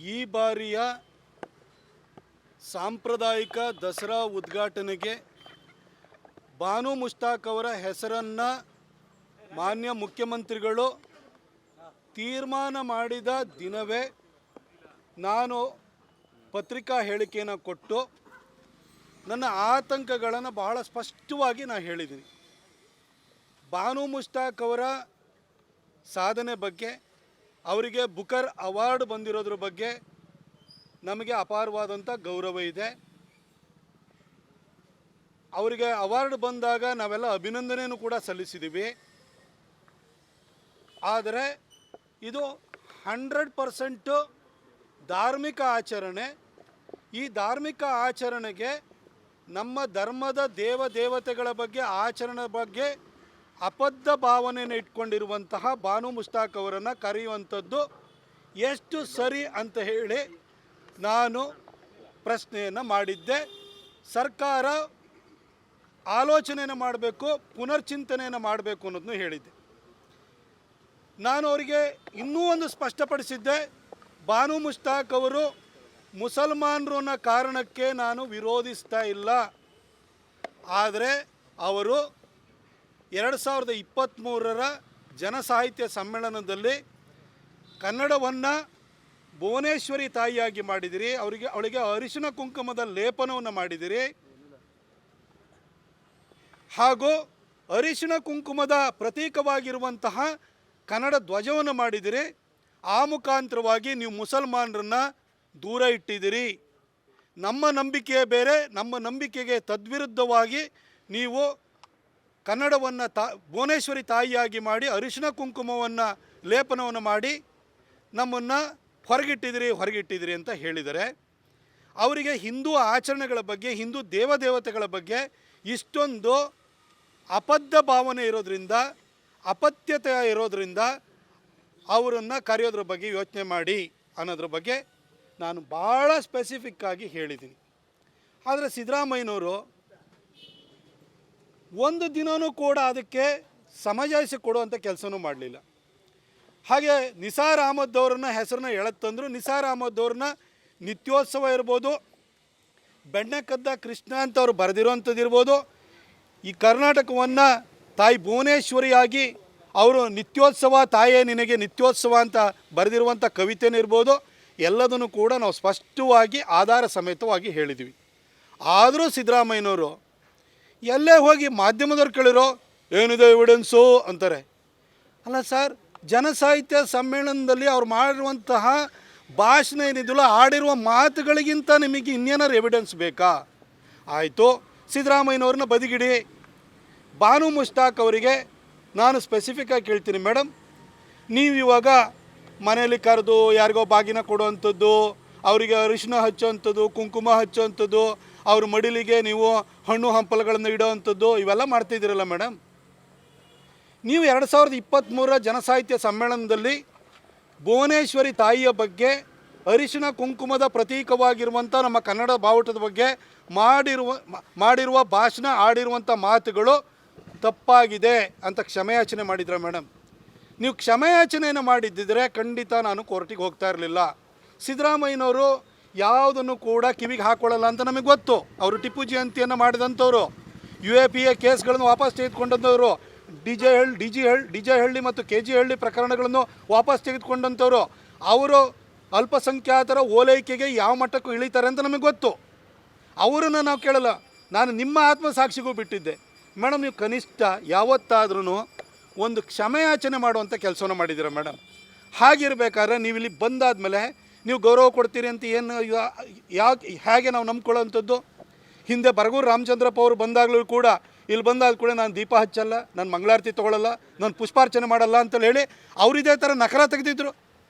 ಈ ಬಾರಿಯ ಸಾಂಪ್ರದಾಯಿಕ ದಸರಾ ಉದ್ಘಾಟನೆಗೆ ಬಾನು ಮುಷ್ತಾಕ್ ಅವರ ಹೆಸರನ್ನು ಮಾನ್ಯ ಮುಖ್ಯಮಂತ್ರಿಗಳು ತೀರ್ಮಾನ ಮಾಡಿದ ದಿನವೇ ನಾನು ಪತ್ರಿಕಾ ಹೇಳಿಕೆಯನ್ನು ಕೊಟ್ಟು ನನ್ನ ಆತಂಕಗಳನ್ನು ಬಹಳ ಸ್ಪಷ್ಟವಾಗಿ ನಾನು ಹೇಳಿದ್ದೀನಿ. ಬಾನು ಮುಷ್ತಾಕ್ ಅವರ ಸಾಧನೆ ಬಗ್ಗೆ, ಅವರಿಗೆ ಬುಕರ್ ಅವಾರ್ಡ್ ಬಂದಿರೋದ್ರ ಬಗ್ಗೆ ನಮಗೆ ಅಪಾರವಾದಂಥ ಗೌರವ ಇದೆ. ಅವರಿಗೆ ಅವಾರ್ಡ್ ಬಂದಾಗ ನಾವೆಲ್ಲ ಅಭಿನಂದನೆಯನ್ನು ಕೂಡ ಸಲ್ಲಿಸಿದ್ದೀವಿ. ಆದರೆ ಇದು 100% ಧಾರ್ಮಿಕ ಆಚರಣೆ. ಈ ಧಾರ್ಮಿಕ ಆಚರಣೆಗೆ ನಮ್ಮ ಧರ್ಮದ ದೇವತೆಗಳ ಬಗ್ಗೆ, ಆಚರಣೆ ಬಗ್ಗೆ ಅಬದ್ಧ ಭಾವನೆಯನ್ನು ಇಟ್ಕೊಂಡಿರುವಂತಹ ಬಾನು ಮುಷ್ತಾಕ್ ಅವರನ್ನು ಕರೆಯುವಂಥದ್ದು ಎಷ್ಟು ಸರಿ ಅಂತ ಹೇಳಿ ನಾನು ಪ್ರಶ್ನೆಯನ್ನು ಮಾಡಿದ್ದೆ. ಸರ್ಕಾರ ಆಲೋಚನೆಯನ್ನು ಮಾಡಬೇಕು, ಪುನರ್ಚಿಂತನೆಯನ್ನು ಮಾಡಬೇಕು ಅನ್ನೋದನ್ನು ಹೇಳಿದ್ದೆ. ನಾನು ಅವರಿಗೆ ಇನ್ನೂ ಒಂದು ಸ್ಪಷ್ಟಪಡಿಸಿದ್ದೆ, ಬಾನು ಮುಷ್ತಾಕ್ ಅವರು ಮುಸಲ್ಮಾನರು ಅನ್ನೋ ಕಾರಣಕ್ಕೆ ನಾನು ವಿರೋಧಿಸ್ತಾ ಇಲ್ಲ. ಆದರೆ ಅವರು 2023 ಜನಸಾಹಿತ್ಯ ಸಮ್ಮೇಳನದಲ್ಲಿ ಕನ್ನಡವನ್ನು ಭುವನೇಶ್ವರಿ ತಾಯಿಯಾಗಿ ಮಾಡಿದಿರಿ, ಅವಳಿಗೆ ಅರಿಶಿನ ಕುಂಕುಮದ ಲೇಪನವನ್ನು ಮಾಡಿದಿರಿ, ಹಾಗೂ ಅರಿಶಿನ ಕುಂಕುಮದ ಪ್ರತೀಕವಾಗಿರುವಂತಹ ಕನ್ನಡ ಧ್ವಜವನ್ನು ಮಾಡಿದಿರಿ. ಆ ಮುಖಾಂತರವಾಗಿ ನೀವು ಮುಸಲ್ಮಾನರನ್ನು ದೂರ ಇಟ್ಟಿದ್ದೀರಿ. ನಮ್ಮ ನಂಬಿಕೆಯೇ ಬೇರೆ, ನಮ್ಮ ನಂಬಿಕೆಗೆ ತದ್ವಿರುದ್ಧವಾಗಿ ನೀವು ಕನ್ನಡವನ್ನು ಭುವನೇಶ್ವರಿ ತಾಯಿಯಾಗಿ ಮಾಡಿ ಅರಿಶಿನ ಕುಂಕುಮವನ್ನು ಲೇಪನವನ್ನು ಮಾಡಿ ನಮ್ಮನ್ನು ಹೊರಗಿಟ್ಟಿದ್ದೀರಿ ಅಂತ ಹೇಳಿದರೆ, ಅವರಿಗೆ ಹಿಂದೂ ಆಚರಣೆಗಳ ಬಗ್ಗೆ, ಹಿಂದೂ ದೇವತೆಗಳ ಬಗ್ಗೆ ಇಷ್ಟೊಂದು ಅಬದ್ಧ ಭಾವನೆ ಇರೋದ್ರಿಂದ, ಅಪತ್ಯತೆ ಇರೋದರಿಂದ ಅವರನ್ನು ಕರೆಯೋದ್ರ ಬಗ್ಗೆ ಯೋಚನೆ ಮಾಡಿ ಅನ್ನೋದ್ರ ಬಗ್ಗೆ ನಾನು ಭಾಳ ಸ್ಪೆಸಿಫಿಕ್ಕಾಗಿ ಹೇಳಿದ್ದೀನಿ. ಆದರೆ ಸಿದ್ದರಾಮಯ್ಯನವರು ಒಂದು ದಿನವೂ ಕೂಡ ಅದಕ್ಕೆ ಸಮಜಾಯಿಸಿ ಕೊಡುವಂಥ ಕೆಲಸನೂ ಮಾಡಲಿಲ್ಲ. ಹಾಗೆ ನಿಸಾರ್ ಅಹಮದ್ ಅವ್ರನ್ನ ಹೆಸರನ್ನ ಎಳೆತ್ತಂದರು. ನಿಸಾರ್ ಅಹಮದ್ ಅವ್ರನ್ನ ನಿತ್ಯೋತ್ಸವ ಇರ್ಬೋದು, ಬೆಣ್ಣೆಕದ್ದ ಕೃಷ್ಣ ಅಂತ ಅವ್ರು ಬರೆದಿರೋವಂಥದ್ದು ಇರ್ಬೋದು, ಈ ಕರ್ನಾಟಕವನ್ನು ತಾಯಿ ಭುವನೇಶ್ವರಿಯಾಗಿ ಅವರು ನಿತ್ಯೋತ್ಸವ ತಾಯೇ ನಿನಗೆ ನಿತ್ಯೋತ್ಸವ ಅಂತ ಬರೆದಿರುವಂಥ ಕವಿತೆನೇ ಇರ್ಬೋದು, ಎಲ್ಲದನ್ನು ಕೂಡ ನಾವು ಸ್ಪಷ್ಟವಾಗಿ ಆಧಾರ ಸಮೇತವಾಗಿ ಹೇಳಿದ್ವಿ. ಆದರೂ ಸಿದ್ದರಾಮಯ್ಯನವರು ಎಲ್ಲೇ ಹೋಗಿ ಮಾಧ್ಯಮದವ್ರು ಕೇಳಿರೋ ಏನಿದೆ ಎವಿಡೆನ್ಸು ಅಂತಾರೆ. ಅಲ್ಲ ಸರ್, ಜನಸಾಹಿತ್ಯ ಸಮ್ಮೇಳನದಲ್ಲಿ ಅವ್ರು ಮಾಡಿರುವಂತಹ ಭಾಷಣ ಏನಿದೆಯಲ್ಲ, ಆಡಿರುವ ಮಾತುಗಳಿಗಿಂತ ನಿಮಗೆ ಇನ್ನೇನಾರು ಎವಿಡೆನ್ಸ್ ಬೇಕಾ? ಆಯಿತು, ಸಿದ್ದರಾಮಯ್ಯನವ್ರನ್ನ ಬದಿಗಿಡಿ. ಬಾನು ಮುಷ್ತಾಕ್ ಅವರಿಗೆ ನಾನು ಸ್ಪೆಸಿಫಿಕ್ಕಾಗಿ ಕೇಳ್ತೀನಿ, ಮೇಡಮ್, ನೀವು ಇವಾಗ ಮನೆಯಲ್ಲಿ ಕರೆದು ಯಾರಿಗೋ ಬಾಗಿನ ಕೊಡುವಂಥದ್ದು, ಅವರಿಗೆ ಅರಿಶಿನ ಹಚ್ಚುವಂಥದ್ದು, ಕುಂಕುಮ ಹಚ್ಚುವಂಥದ್ದು, ಅವ್ರ ಮಡಿಲಿಗೆ ನೀವು ಹಣ್ಣು ಹಂಪಲುಗಳನ್ನು ಇಡೋವಂಥದ್ದು ಇವೆಲ್ಲ ಮಾಡ್ತಿದ್ದೀರಲ್ಲ ಮೇಡಮ್. ನೀವು 2023 ಜನಸಾಹಿತ್ಯ ಸಮ್ಮೇಳನದಲ್ಲಿ ಭುವನೇಶ್ವರಿ ತಾಯಿಯ ಬಗ್ಗೆ, ಅರಿಶಿನ ಕುಂಕುಮದ ಪ್ರತೀಕವಾಗಿರುವಂಥ ನಮ್ಮ ಕನ್ನಡ ಬಾವುಟದ ಬಗ್ಗೆ ಮಾಡಿರುವ ಭಾಷಣ, ಆಡಿರುವಂಥ ಮಾತುಗಳು ತಪ್ಪಾಗಿದೆ ಅಂತ ಕ್ಷಮೆಯಾಚನೆ ಮಾಡಿದ್ರ ಮೇಡಮ್? ನೀವು ಕ್ಷಮೆಯಾಚನೆಯನ್ನು ಮಾಡಿದ್ದಿದ್ರೆ ಖಂಡಿತ ನಾನು ಕೋರ್ಟಿಗೆ ಹೋಗ್ತಾ ಇರಲಿಲ್ಲ. ಸಿದ್ದರಾಮಯ್ಯನವರು ಯಾವುದನ್ನು ಕೂಡ ಕಿವಿಗೆ ಹಾಕ್ಕೊಳ್ಳಲ್ಲ ಅಂತ ನಮಗೆ ಗೊತ್ತು. ಅವರು ಟಿಪ್ಪು ಜಯಂತಿಯನ್ನು ಮಾಡಿದಂಥವ್ರು, UAPA ಕೇಸ್ಗಳನ್ನು ವಾಪಸ್ ತೆಗೆದುಕೊಂಡಂಥವ್ರು, ಡಿ ಜೆ ಹಳ್ಳಿ ಮತ್ತು KG ಹಳ್ಳಿ ಪ್ರಕರಣಗಳನ್ನು ವಾಪಸ್ ತೆಗೆದುಕೊಂಡಂಥವ್ರು, ಅವರು ಅಲ್ಪಸಂಖ್ಯಾತರ ಓಲೈಕೆಗೆ ಯಾವ ಮಟ್ಟಕ್ಕೂ ಇಳಿತಾರೆ ಅಂತ ನಮಗೆ ಗೊತ್ತು. ಅವರನ್ನು ನಾವು ಕೇಳಲ್ಲ. ನಾನು ನಿಮ್ಮ ಆತ್ಮಸಾಕ್ಷಿಗೂ ಬಿಟ್ಟಿದ್ದೆ. ಮೇಡಮ್, ನೀವು ಕನಿಷ್ಠ ಯಾವತ್ತಾದ್ರೂ ಒಂದು ಕ್ಷಮೆಯಾಚನೆ ಮಾಡುವಂಥ ಕೆಲಸವನ್ನು ಮಾಡಿದ್ದೀರ ಮೇಡಮ್. ಹಾಗಿರಬೇಕಾದ್ರೆ ನೀವು ಇಲ್ಲಿ ಬಂದಾದಮೇಲೆ ನೀವು ಗೌರವ ಕೊಡ್ತೀರಿ ಅಂತ ಏನು ಹೇಗೆ ನಾವು ನಂಬ್ಕೊಳ್ಳೋವಂಥದ್ದು? ಹಿಂದೆ ಬರಗೂರು ರಾಮಚಂದ್ರಪ್ಪ ಅವರು ಬಂದಾಗಲೂ ಕೂಡ ಇಲ್ಲಿ ಬಂದಾದ ಕೂಡ ನಾನು ದೀಪ ಹಚ್ಚಲ್ಲ, ನಾನು ಮಂಗಳಾರತಿ ತೊಗೊಳ್ಳಲ್ಲ, ನಾನು ಪುಷ್ಪಾರ್ಚನೆ ಮಾಡಲ್ಲ ಅಂತೇಳಿ ಹೇಳಿ ಅವರು ಇದೇ ಥರ ನಕರ ತೆಗೆದಿದ್ರು.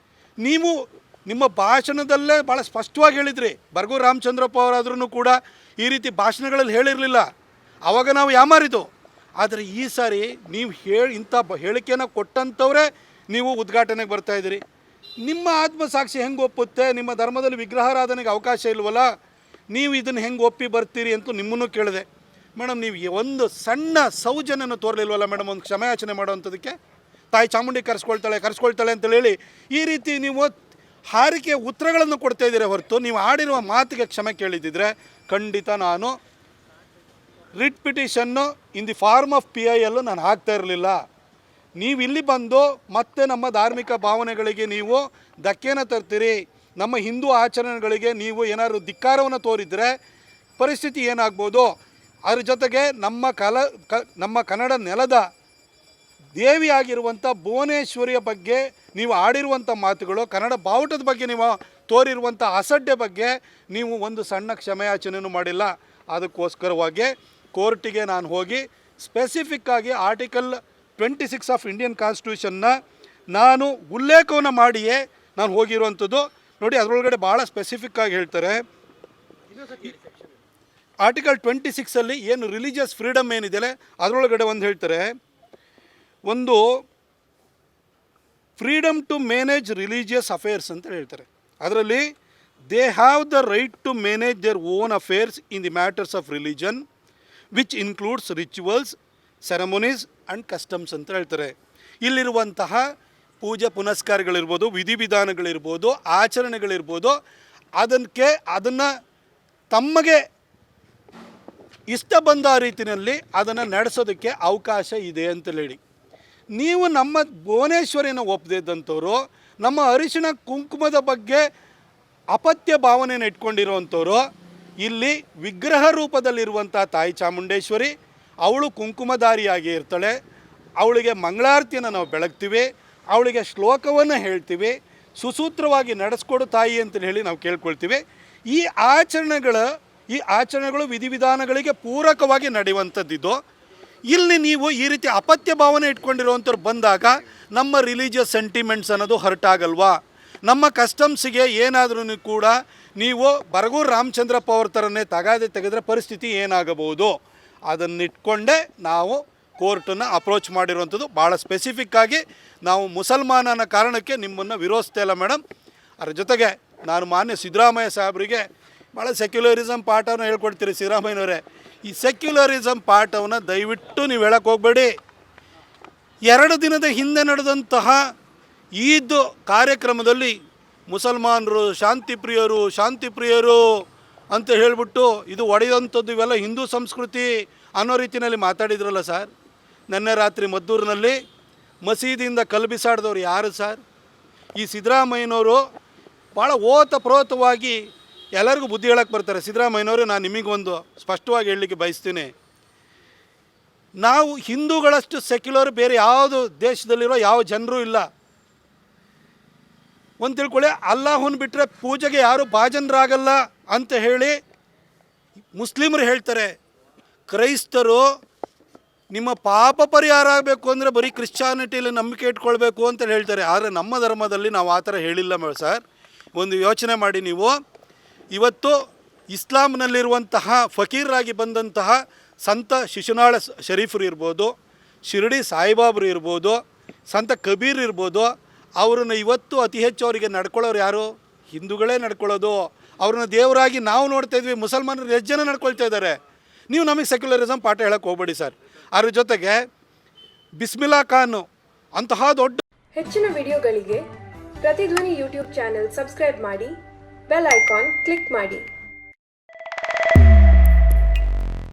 ನೀವು ನಿಮ್ಮ ಭಾಷಣದಲ್ಲೇ ಭಾಳ ಸ್ಪಷ್ಟವಾಗಿ ಹೇಳಿದ್ರಿ. ಬರಗೂರು ರಾಮಚಂದ್ರಪ್ಪ ಅವರಾದ್ರೂ ಕೂಡ ಈ ರೀತಿ ಭಾಷಣಗಳಲ್ಲಿ ಹೇಳಿರಲಿಲ್ಲ. ಆವಾಗ ನಾವು ಯಾಮಾರಿದ್ದು. ಆದರೆ ಈ ಸಾರಿ ನೀವು ಇಂಥ ಹೇಳಿಕೆಯನ್ನು ಕೊಟ್ಟಂಥವರೇ ನೀವು ಉದ್ಘಾಟನೆಗೆ ಬರ್ತಾಯಿದ್ದೀರಿ. ನಿಮ್ಮ ಆತ್ಮಸಾಕ್ಷಿ ಹೆಂಗೆ ಒಪ್ಪುತ್ತೆ? ನಿಮ್ಮ ಧರ್ಮದಲ್ಲಿ ವಿಗ್ರಹಾರಾಧನೆಗೆ ಅವಕಾಶ ಇಲ್ವಲ್ಲ, ನೀವು ಇದನ್ನು ಹೆಂಗೆ ಒಪ್ಪಿ ಬರ್ತೀರಿ ಅಂತ ನಿಮ್ಮನ್ನು ಕೇಳಿದೆ. ಮೇಡಮ್, ನೀವು ಒಂದು ಸಣ್ಣ ಸೌಜನ್ಯನ ತೋರಲಿಲ್ವಲ್ಲ ಮೇಡಮ್ ಒಂದು ಕ್ಷಮೆಯಾಚನೆ ಮಾಡೋವಂಥದ್ದಕ್ಕೆ? ತಾಯಿ ಚಾಮುಂಡಿ ಕರೆಸ್ಕೊಳ್ತಾಳೆ ಅಂತ ಹೇಳಿ ಈ ರೀತಿ ನೀವು ಹಾರಿಕೆ ಉತ್ತರಗಳನ್ನು ಕೊಡ್ತಾ ಇದ್ದೀರಾ ಹೊರತು ನೀವು ಆಡಿರುವ ಮಾತಿಗೆ ಕ್ಷಮೆ ಕೇಳಿದ್ದಿದ್ರೆ ಖಂಡಿತ ನಾನು ರಿಟ್ ಪಿಟಿಷನ್ನು in the form of PIL ನಾನು ಹಾಕ್ತಾ ಇರಲಿಲ್ಲ. ನೀವು ಇಲ್ಲಿ ಬಂದು ಮತ್ತೆ ನಮ್ಮ ಧಾರ್ಮಿಕ ಭಾವನೆಗಳಿಗೆ ನೀವು ಧಕ್ಕೆನ ತರ್ತೀರಿ, ನಮ್ಮ ಹಿಂದೂ ಆಚರಣೆಗಳಿಗೆ ನೀವು ಏನಾದರೂ ಧಿಕ್ಕಾರವನ್ನು ತೋರಿದರೆ ಪರಿಸ್ಥಿತಿ ಏನಾಗ್ಬೋದು. ಅದ್ರ ಜೊತೆಗೆ ನಮ್ಮ ಕನ್ನಡ ನೆಲದ ದೇವಿಯಾಗಿರುವಂಥ ಭುವನೇಶ್ವರಿಯ ಬಗ್ಗೆ ನೀವು ಆಡಿರುವಂಥ ಮಾತುಗಳು, ಕನ್ನಡ ಬಾವುಟದ ಬಗ್ಗೆ ನೀವು ತೋರಿರುವಂಥ ಅಸಡ್ಡೆ ಬಗ್ಗೆ ನೀವು ಒಂದು ಸಣ್ಣ ಕ್ಷಮೆಯಾಚನೆಯೂ ಮಾಡಿಲ್ಲ. ಅದಕ್ಕೋಸ್ಕರವಾಗಿ ಕೋರ್ಟಿಗೆ ನಾನು ಹೋಗಿ ಸ್ಪೆಸಿಫಿಕ್ಕಾಗಿ ಆರ್ಟಿಕಲ್ 26 ಆಫ್ ಇಂಡಿಯನ್ ಕಾನ್ಸ್ಟಿಟ್ಯೂಷನ್ನ ನಾನು ಉಲ್ಲೇಖವನ್ನು ಮಾಡಿಯೇ ನಾನು ಹೋಗಿರುವಂಥದ್ದು. ನೋಡಿ, ಅದರೊಳಗಡೆ ಭಾಳ ಸ್ಪೆಸಿಫಿಕ್ಕಾಗಿ ಹೇಳ್ತಾರೆ. ಆರ್ಟಿಕಲ್ 26 ಏನು ರಿಲಿಜಿಯಸ್ ಫ್ರೀಡಮ್ ಏನಿದೆ ಅದರೊಳಗಡೆ ಒಂದು ಹೇಳ್ತಾರೆ, ಒಂದು freedom to manage religious affairs ಅಂತ ಹೇಳ್ತಾರೆ. ಅದರಲ್ಲಿ they have the right to manage their own affairs in the matters of religion which includes rituals, ceremonies and customs ಅಂತ ಹೇಳ್ತಾರೆ. ಇಲ್ಲಿರುವಂತಹ ಪೂಜೆ ಪುನಸ್ಕಾರಗಳಿರ್ಬೋದು, ವಿಧಿವಿಧಾನಗಳಿರ್ಬೋದು, ಆಚರಣೆಗಳಿರ್ಬೋದು, ಅದನ್ನು ತಮಗೆ ಇಷ್ಟ ಬಂದ ರೀತಿಯಲ್ಲಿ ಅದನ್ನು ನಡೆಸೋದಕ್ಕೆ ಅವಕಾಶ ಇದೆ ಅಂತೇಳಿ ನೀವು ನಮ್ಮ ಭುವನೇಶ್ವರಿನ ಒಪ್ಪದಿದ್ದಂಥವ್ರು, ನಮ್ಮ ಅರಿಶಿಣ ಕುಂಕುಮದ ಬಗ್ಗೆ ಅಪತ್ಯ ಭಾವನೆಯನ್ನು ಇಟ್ಕೊಂಡಿರೋವಂಥವ್ರು, ಇಲ್ಲಿ ವಿಗ್ರಹ ರೂಪದಲ್ಲಿರುವಂಥ ತಾಯಿ ಚಾಮುಂಡೇಶ್ವರಿ ಅವಳು ಕುಂಕುಮಧಾರಿಯಾಗಿ ಇರ್ತಾಳೆ. ಅವಳಿಗೆ ಮಂಗಳಾರತಿಯನ್ನು ನಾವು ಬೆಳಗ್ತೀವಿ, ಅವಳಿಗೆ ಶ್ಲೋಕವನ್ನು ಹೇಳ್ತೀವಿ, ಸುಸೂತ್ರವಾಗಿ ನಡೆಸ್ಕೊಡು ತಾಯಿ ಅಂತ ಹೇಳಿ ನಾವು ಕೇಳ್ಕೊಳ್ತೀವಿ. ಈ ಆಚರಣೆಗಳು ವಿಧಿವಿಧಾನಗಳಿಗೆ ಪೂರಕವಾಗಿ ನಡೆಯುವಂಥದ್ದಿದ್ದು. ಇಲ್ಲಿ ನೀವು ಈ ರೀತಿ ಅಪತ್ಯ ಭಾವನೆ ಇಟ್ಕೊಂಡಿರುವಂಥವ್ರು ಬಂದಾಗ ನಮ್ಮ ರಿಲಿಜಿಯಸ್ ಸೆಂಟಿಮೆಂಟ್ಸ್ ಅನ್ನೋದು ಹರ್ಟ್ ಆಗಲ್ವಾ? ನಮ್ಮ ಕಸ್ಟಮ್ಸಿಗೆ ಏನಾದ್ರೂ ಕೂಡ ನೀವು ಬರಗೂರು ರಾಮಚಂದ್ರಪ್ಪ ಅವ್ರ ಥರನೇ ತಗಾದೆ ತೆಗೆದ್ರೆ ಪರಿಸ್ಥಿತಿ ಏನಾಗಬಹುದು, ಅದನ್ನಿಟ್ಕೊಂಡೇ ನಾವು ಕೋರ್ಟನ್ನು ಅಪ್ರೋಚ್ ಮಾಡಿರುವಂಥದ್ದು. ಭಾಳ ಸ್ಪೆಸಿಫಿಕ್ಕಾಗಿ ನಾವು ಮುಸಲ್ಮಾನನ ಕಾರಣಕ್ಕೆ ನಿಮ್ಮನ್ನು ವಿರೋಧಿಸ್ತಾ ಇಲ್ಲ ಮೇಡಮ್. ಅದ್ರ ಜೊತೆಗೆ ನಾನು ಮಾನ್ಯ ಸಿದ್ದರಾಮಯ್ಯ ಸಾಹೇಬರಿಗೆ ಭಾಳ ಸೆಕ್ಯುಲರಿಸಮ್ ಪಾಠವನ್ನು ಹೇಳ್ಕೊಡ್ತೀರಿ. ಸಿದ್ದರಾಮಯ್ಯನವರೇ, ಈ ಸೆಕ್ಯುಲರಿಸಮ್ ಪಾಠವನ್ನು ದಯವಿಟ್ಟು ನೀವು ಹೇಳಕ್ಕೆ ಹೋಗಬೇಡಿ. 2 ದಿನದ ಹಿಂದೆ ನಡೆದಂತಹ ಈದ್ ಕಾರ್ಯಕ್ರಮದಲ್ಲಿ ಮುಸಲ್ಮಾನರು ಶಾಂತಿ ಪ್ರಿಯರು ಅಂತ ಹೇಳಿಬಿಟ್ಟು ಇದು ಒಡೆಯುವಂಥದ್ದು, ಇವೆಲ್ಲ ಹಿಂದೂ ಸಂಸ್ಕೃತಿ ಅನ್ನೋ ರೀತಿಯಲ್ಲಿ ಮಾತಾಡಿದ್ರಲ್ಲ ಸರ್. ನಿನ್ನೆ ರಾತ್ರಿ ಮದ್ದೂರಿನಲ್ಲಿ ಮಸೀದಿಯಿಂದ ಕಲ್ಲು ಬಿಸಾಡಿದವ್ರು ಯಾರು ಸರ್? ಈ ಸಿದ್ದರಾಮಯ್ಯನವರು ಭಾಳ ಓತಪ್ರೋತವಾಗಿ ಎಲ್ಲರಿಗೂ ಬುದ್ಧಿ ಹೇಳಕ್ಕೆ ಬರ್ತಾರೆ. ಸಿದ್ದರಾಮಯ್ಯನವರು, ನಾನು ನಿಮಗೊಂದು ಸ್ಪಷ್ಟವಾಗಿ ಹೇಳಲಿಕ್ಕೆ ಬಯಸ್ತೀನಿ, ನಾವು ಹಿಂದೂಗಳಷ್ಟು ಸೆಕ್ಯುಲರ್ ಬೇರೆ ಯಾವುದು ದೇಶದಲ್ಲಿರೋ ಯಾವ ಜನರೂ ಇಲ್ಲ. ಒಂದು ತಿಳ್ಕೊಳ್ಳಿ, ಅಲ್ಲಾಹನ್ ಬಿಟ್ಟರೆ ಪೂಜೆಗೆ ಯಾರು ಭಾಜನರಾಗಲ್ಲ ಅಂತ ಹೇಳಿ ಮುಸ್ಲಿಮರು ಹೇಳ್ತಾರೆ. ಕ್ರೈಸ್ತರು ನಿಮ್ಮ ಪಾಪ ಪರಿಹಾರ ಆಗಬೇಕು ಅಂದರೆ ಬರೀ ಕ್ರಿಶ್ಚಾನಿಟಿಯಲ್ಲಿ ನಂಬಿಕೆ ಇಟ್ಕೊಳ್ಬೇಕು ಅಂತ ಹೇಳ್ತಾರೆ. ಆದರೆ ನಮ್ಮ ಧರ್ಮದಲ್ಲಿ ನಾವು ಆ ಥರ ಹೇಳಿಲ್ಲ ಸರ್. ಒಂದು ಯೋಚನೆ ಮಾಡಿ ನೀವು, ಇವತ್ತು ಇಸ್ಲಾಂನಲ್ಲಿರುವಂತಹ ಫಕೀರಾಗಿ ಬಂದಂತಹ ಸಂತ ಶಿಶುನಾಳ ಶರೀಫರು ಇರ್ಬೋದು, ಶಿರಡಿ ಸಾಯಿಬಾಬರು ಇರ್ಬೋದು, ಸಂತ ಕಬೀರ್ ಇರ್ಬೋದು, ಅವ್ರನ್ನ ಇವತ್ತು ಅತಿ ಹೆಚ್ಚು ಅವರಿಗೆ ನಡ್ಕೊಳ್ಳೋರು ಯಾರು? ಹಿಂದೂಗಳೇ ನಡ್ಕೊಳ್ಳೋದು. ಅವ್ರನ್ನ ದೇವರಾಗಿ ನಾವು ನೋಡ್ತಾ ಇದ್ವಿ. ಮುಸಲ್ಮಾನರು ಎಷ್ಟು ಜನ ನಡ್ಕೊಳ್ತಾ ಇದ್ದಾರೆ. ನೀವು ನಮಗೆ ಸೆಕ್ಯುಲರಿಸಮ್ ಪಾಠ ಹೇಳಕ್ಕೆ ಹೋಗಬೇಡಿ ಸರ್. ಅದ್ರ ಜೊತೆಗೆ ಬಿಸ್ಮಿಲ್ಲಾ ಖಾನ್ ಅಂತಹ ದೊಡ್ಡ ಹೆಚ್ಚಿನ ವಿಡಿಯೋಗಳಿಗೆ ಪ್ರತಿಧ್ವನಿ ಯೂಟ್ಯೂಬ್ ಚಾನೆಲ್ ಸಬ್ಸ್ಕ್ರೈಬ್ ಮಾಡಿ, ಬೆಲ್ ಐಕಾನ್ ಕ್ಲಿಕ್ ಮಾಡಿ.